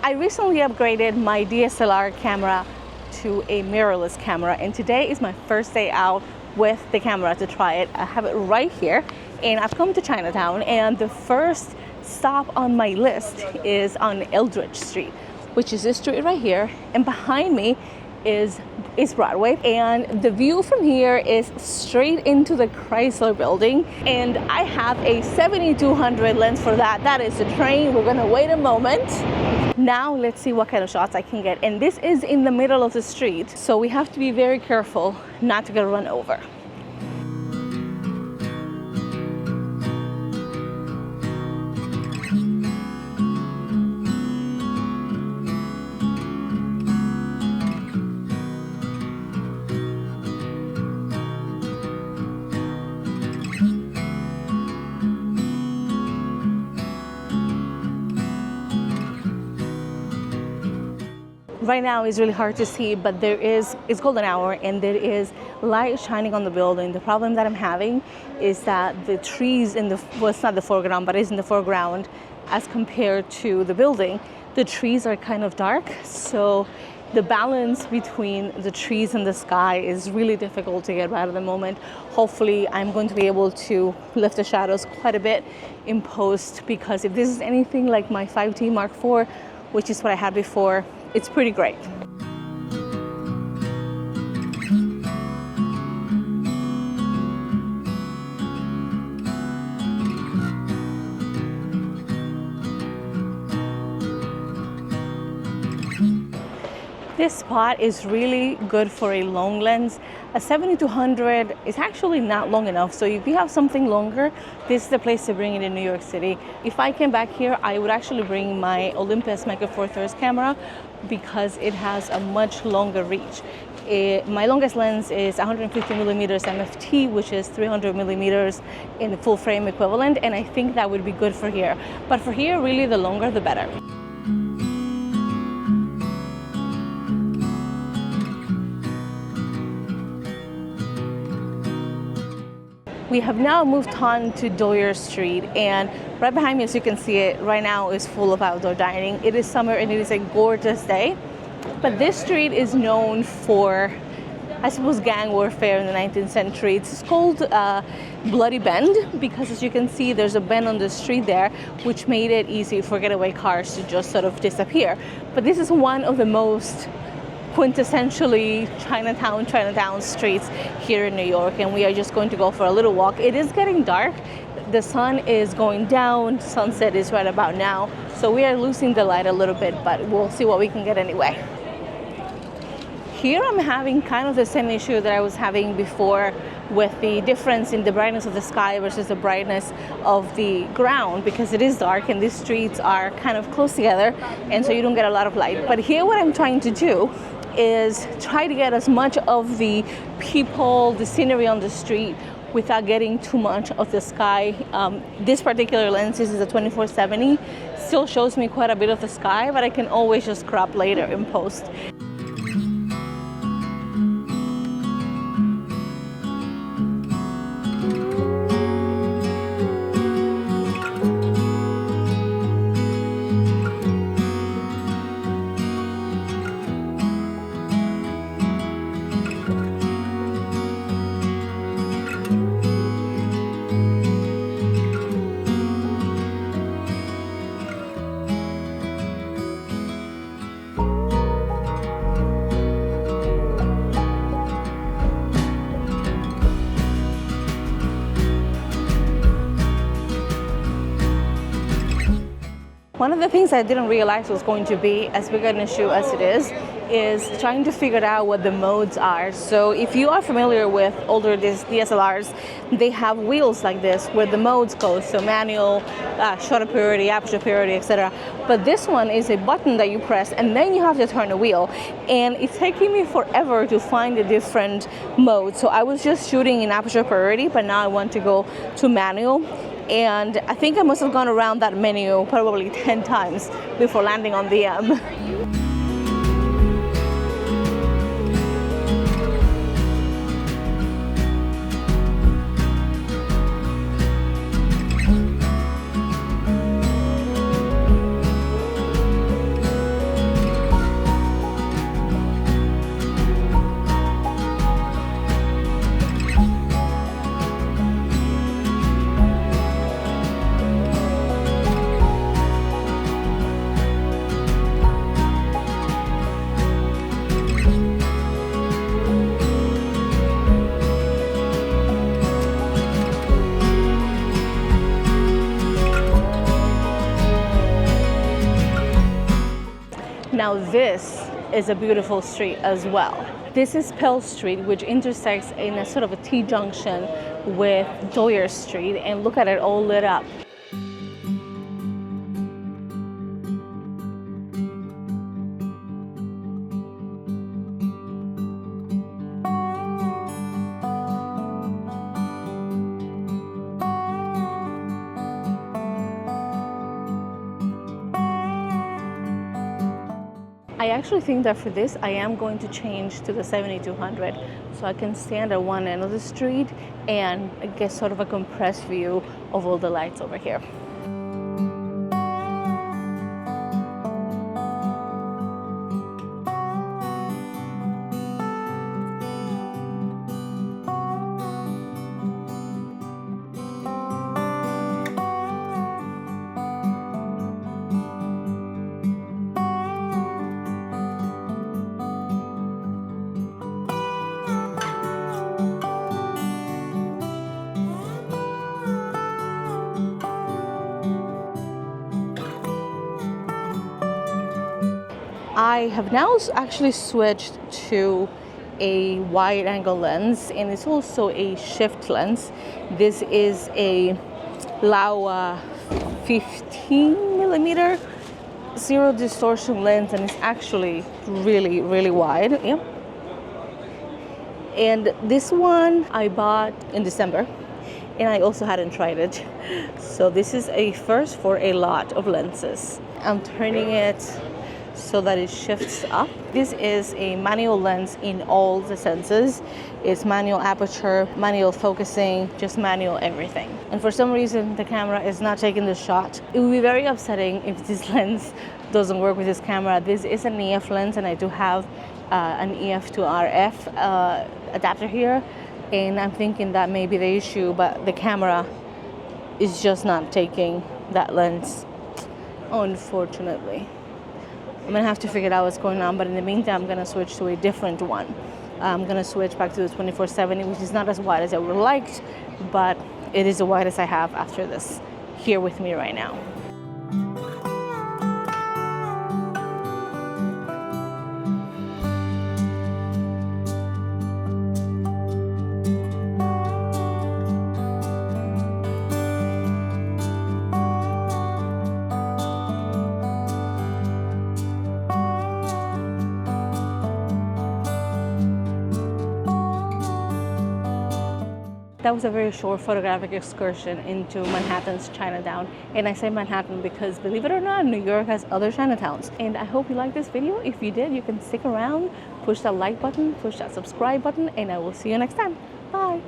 I recently upgraded my DSLR camera to a mirrorless camera, and today is my first day out with the camera to try it. I have it right here, and I've come to Chinatown, and the first stop on my list is on Eldridge Street, which is this street right here, and behind me is Broadway, and the view from here is straight into the Chrysler building, and I have a 7200 lens for that. That is the train. We're gonna wait a moment. Now let's see what kind of shots I can get, and this is in the middle of the street, so we have to be very careful not to get run over. Right now it's really hard to see, but it's golden hour and there is light shining on the building. The problem that I'm having is that the trees well, it's not the foreground, but it's in the foreground as compared to the building. The trees are kind of dark, so the balance between the trees and the sky is really difficult to get right at the moment. Hopefully I'm going to be able to lift the shadows quite a bit in post, because if this is anything like my 5D Mark IV, which is what I had before, it's pretty great. This spot is really good for a long lens. A 7200 is actually not long enough, so if you have something longer, this is the place to bring it in New York City. If I came back here, I would actually bring my Olympus Micro Four Thirds camera because it has a much longer reach. My longest lens is 150 millimeters MFT, which is 300 millimeters in the full frame equivalent, and I think that would be good for here. But for here, really, the longer the better. We have now moved on to Doyer Street, and right behind me, as you can see it, right now is full of outdoor dining. It is summer and it is a gorgeous day, but this street is known for, I suppose, gang warfare in the 19th century. It's called Bloody Bend because, as you can see, there's a bend on the street there, which made it easy for getaway cars to just sort of disappear. But this is one of the most quintessentially Chinatown streets here in New York, and we are just going to go for a little walk. It is getting dark. The sun is going down. Sunset is right about now, so we are losing the light a little bit, but we'll see what we can get anyway. Here I'm having kind of the same issue that I was having before with the difference in the brightness of the sky versus the brightness of the ground, because it is dark and these streets are kind of close together, and so you don't get a lot of light. But here what I'm trying to do is try to get as much of the people, the scenery on the street without getting too much of the sky. This particular lens, this is a 24-70, still shows me quite a bit of the sky, but I can always just crop later in post. One of the things I didn't realize was going to be as big an issue as it is trying to figure out what the modes are. So if you are familiar with older DSLRs, they have wheels like this where the modes go, so manual, shutter purity, aperture purity, etc. But this one is a button that you press and then you have to turn the wheel. And it's taking me forever to find the different modes. So I was just shooting in aperture purity, but now I want to go to manual. And I think I must have gone around that menu probably 10 times before landing on the M. Now this is a beautiful street as well. This is Pell Street, which intersects in a sort of a T-junction with Doyer Street, and look at it all lit up. I actually think that for this, I am going to change to the 7200 so I can stand at one end of the street and get sort of a compressed view of all the lights over here. I have now actually switched to a wide angle lens, and it's also a shift lens. This is a Laowa 15mm zero distortion lens, and it's actually really, really wide. Yeah. And this one I bought in December, and I also hadn't tried it. So this is a first for a lot of lenses. I'm turning it so that it shifts up. This is a manual lens in all the senses. It's manual aperture, manual focusing, just manual everything. And for some reason, the camera is not taking the shot. It would be very upsetting if this lens doesn't work with this camera. This is an EF lens, and I do have an EF to RF adapter here. And I'm thinking that may be the issue, but the camera is just not taking that lens, unfortunately. I'm gonna have to figure out what's going on, but in the meantime, I'm gonna switch to a different one. I'm gonna switch back to the 24-70, which is not as wide as I would have liked, but it is the widest I have after this here with me right now. That was a very short photographic excursion into Manhattan's Chinatown. And I say Manhattan because, believe it or not, New York has other Chinatowns. And I hope you liked this video. If you did, you can stick around, push that like button, push that subscribe button, and I will see you next time. Bye.